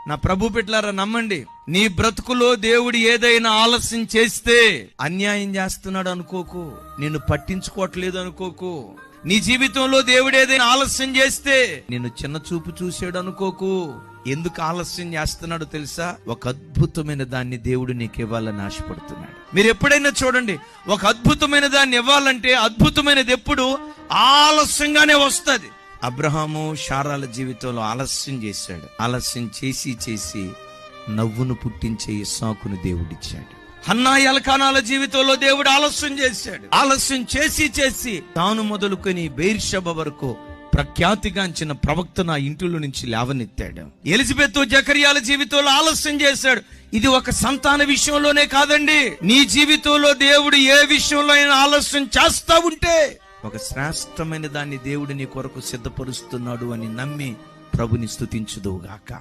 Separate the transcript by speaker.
Speaker 1: నా ప్రభు బిడ్డలారా నమ్మండి, నీ బ్రతుకులో దేవుడు ఏదైనా ఆలస్యం చేస్తే అన్యాయం చేస్తున్నాడు అనుకోకు, నిన్ను పట్టించుకోవట్లేదు అనుకోకు. నీ జీవితంలో దేవుడు ఏదైనా ఆలస్యం చేస్తే నిన్ను చిన్న చూపు చూసాడు అనుకోకు. ఎందుకు ఆలస్యం చేస్తున్నాడో తెలుసా? ఒక అద్భుతమైన దాన్ని దేవుడు నీకు ఇవ్వాలని ఆశపడుతున్నాడు. మీరు ఎప్పుడైనా చూడండి, ఒక అద్భుతమైన దాన్ని ఇవ్వాలంటే అద్భుతమైనది ఎప్పుడు ఆలస్యంగానే వస్తుంది. అబ్రహాము శారాల జీవితంలో ఆలస్యం చేశాడు. ఆలస్యం చేసి నవ్వును పుట్టించే ఇస్సాకును దేవుడిచ్చాడు. హన్నా ఎల్కానాల జీవితంలో దేవుడు ఆలస్యం చేశాడు. ఆలస్యం చేసి తాను మొదలుకొని బెయిర్షెబా వరకు ప్రఖ్యాతిగాంచిన ప్రవక్తను ఆ ఇంటిలో నుంచి లేవనెత్తాడు. ఎలిజబెత్ జకర్యాల జీవితంలో ఆలస్యం చేశాడు. ఇది ఒక సంతాన విషయంలోనే కాదండి, నీ జీవితంలో దేవుడు ఏ విషయంలో అయినా ఆలస్యం చేస్తా ఉంటే ఒక శ్రేష్టమైన దాన్ని దేవుడు నీ కొరకు సిద్ధపరుస్తున్నాడు అని నమ్మి ప్రభుని స్తుతించుదువుగాక.